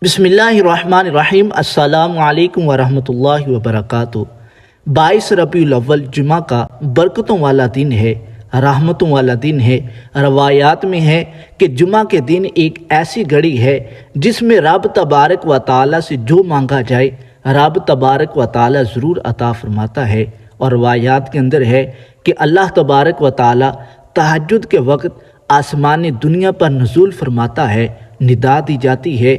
بسم اللہ الرحمن الرحیم۔ السلام علیکم ورحمۃ اللہ وبرکاتہ۔ 22 ربیع الاول جمعہ کا برکتوں والا دن ہے، رحمتوں والا دن ہے۔ روایات میں ہے کہ جمعہ کے دن ایک ایسی گھڑی ہے جس میں رب تبارک و تعالیٰ سے جو مانگا جائے رب تبارک و تعالیٰ ضرور عطا فرماتا ہے۔ اور روایات کے اندر ہے کہ اللہ تبارک و تعالیٰ تہجد کے وقت آسمان دنیا پر نزول فرماتا ہے، ندا دی جاتی ہے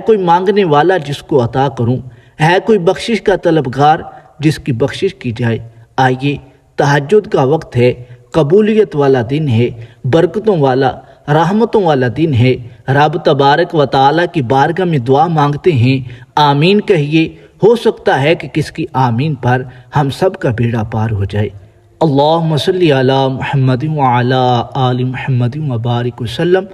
کوئی مانگنے والا جس کو عطا کروں، ہے کوئی بخشش کا طلبگار جس کی بخشش کی جائے۔ آئیے، تہجد کا وقت ہے، قبولیت والا دن ہے، برکتوں والا رحمتوں والا دن ہے۔ رب تبارک و تعالیٰ کی بارگاہ میں دعا مانگتے ہیں، آمین کہیے۔ ہو سکتا ہے کہ کس کی آمین پر ہم سب کا بیڑا پار ہو جائے۔ اللہم صلی علی محمد وعلی آل محمد وبارک وسلم۔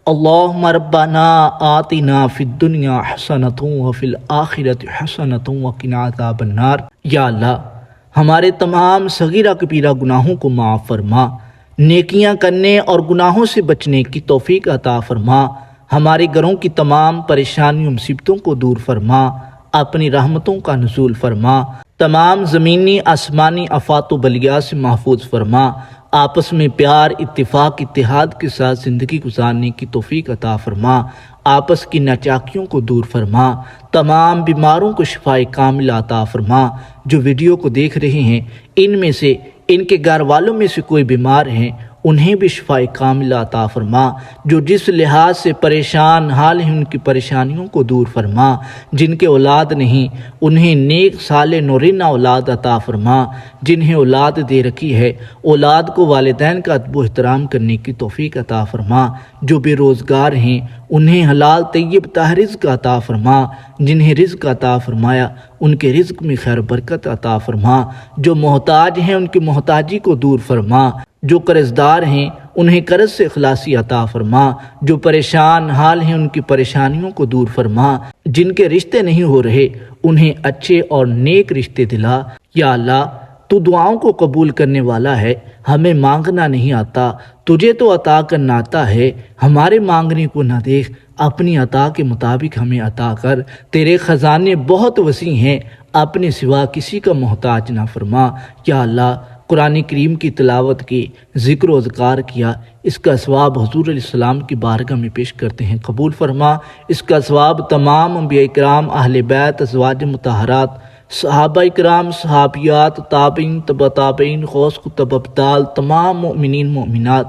اللہم ربنا آتنا فی الدنیا حسنۃ وفی الآخرۃ حسنۃ وقنا عذاب النار۔ یا اللہ، ہمارے تمام صغیرہ کبیرہ گناہوں کو معاف فرما، نیکیاں کرنے اور گناہوں سے بچنے کی توفیق عطا فرما، ہمارے گھروں کی تمام پریشانیوں مصیبتوں کو دور فرما، اپنی رحمتوں کا نزول فرما، تمام زمینی آسمانی آفات و بلیات سے محفوظ فرما، آپس میں پیار، اتفاق، اتحاد کے ساتھ زندگی گزارنے کی توفیق عطا فرما، آپس کی ناچاکیوں کو دور فرما، تمام بیماروں کو شفائے کامل عطا فرما۔ جو ویڈیو کو دیکھ رہے ہیں ان میں سے ان کے گھر والوں میں سے کوئی بیمار ہیں، انہیں بھی شفائے کامل عطا فرما۔ جو جس لحاظ سے پریشان حال ہیں ان کی پریشانیوں کو دور فرما۔ جن کے اولاد نہیں انہیں نیک صالح نورینہ اولاد عطا فرما۔ جنہیں اولاد دے رکھی ہے اولاد کو والدین کا ادب و احترام کرنے کی توفیق عطا فرما۔ جو بے روزگار ہیں انہیں حلال طیب طاہر رزق عطا فرما۔ جنہیں رزق عطا فرمایا ان کے رزق میں خیر برکت عطا فرما۔ جو محتاج ہیں ان کی محتاجی کو دور فرما۔ جو قرض دار ہیں انہیں قرض سے خلاصی عطا فرما۔ جو پریشان حال ہیں ان کی پریشانیوں کو دور فرما۔ جن کے رشتے نہیں ہو رہے انہیں اچھے اور نیک رشتے دلا۔ یا اللہ، تو دعاؤں کو قبول کرنے والا ہے، ہمیں مانگنا نہیں آتا، تجھے تو عطا کرنا آتا ہے۔ ہمارے مانگنے کو نہ دیکھ، اپنی عطا کے مطابق ہمیں عطا کر۔ تیرے خزانے بہت وسیع ہیں، اپنے سوا کسی کا محتاج نہ فرما۔ یا اللہ، قرآن کریم کی تلاوت کی، ذکر و اذکار کیا، اس کا ثواب حضور علیہ السلام کی بارگاہ میں پیش کرتے ہیں، قبول فرما۔ اس کا ثواب تمام انبیاء کرام، اہل بیت، ازواج مطہرات، صحابہ کرام، صحابیات، تابعین، تبع تابعین، غوث قطب ابدال، تمام مؤمنین مؤمنات،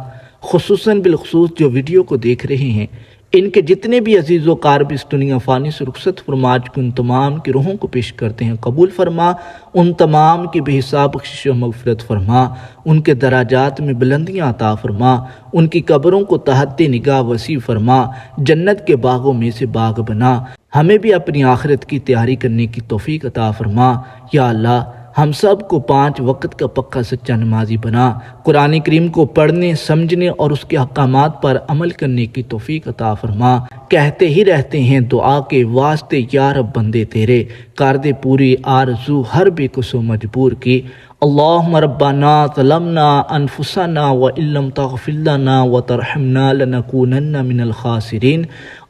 خصوصاً بالخصوص جو ویڈیو کو دیکھ رہے ہیں ان کے جتنے بھی عزیز و قارب اس دنیا فانی سے رخصت فرما چکے ان تمام کی روحوں کو پیش کرتے ہیں، قبول فرما۔ ان تمام کی بے حساب بخشش و مغفرت فرما، ان کے درجات میں بلندیاں عطا فرما، ان کی قبروں کو تحت نگاہ وسیع فرما، جنت کے باغوں میں سے باغ بنا۔ ہمیں بھی اپنی آخرت کی تیاری کرنے کی توفیق عطا فرما۔ یا اللہ، ہم سب کو 5 وقت کا پکا سچا نمازی بنا، قرآن کریم کو پڑھنے، سمجھنے اور اس کے احکامات پر عمل کرنے کی توفیق عطا فرما۔ کہتے ہی رہتے ہیں دعا کے واسطے یا رب بندے تیرے، کر دے پوری آرزو ہر بے کس و مجبور کی۔ اللہم ربنا ظلمنا انفسنا وان لم تغفر لنا وترحمنا لنکونن من الخاسرین۔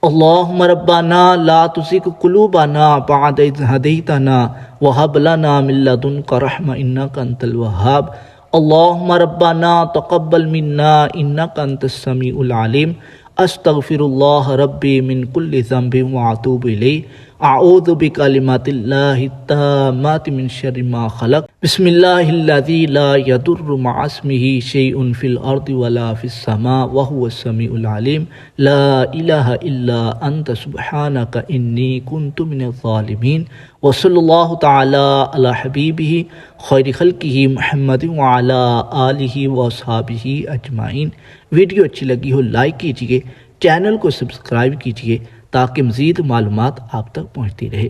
اللہم ربنا لا تزغ قلوبنا بعد اذ ہدیتنا وہب لنا من لدنک رحمۃ انک انت الوہاب۔ اللہم ربنا تقبل منا انک انت السمیع العلیم۔ استغفر اللہ ربی من کل ذنب واتوب الیہ۔ اعوذ بکلمات اللہ التامات من شر ما خلق۔ بسم اللہ الذی لا یضر مع اسمہ شیء فی الارض ولا فی السماء وہو السمیع العلیم۔ لا الہ الا انت سبحانک انی کنت من الظالمین۔ وصلی اللہ تعالی علی حبیبہ خیر خلقہ محمد وعلی آلہ واصحابہ اجمعین۔ ویڈیو اچھی لگی ہو لائک کیجئے، چینل کو سبسکرائب کیجئے تاکہ مزید معلومات آپ تک پہنچتی رہے۔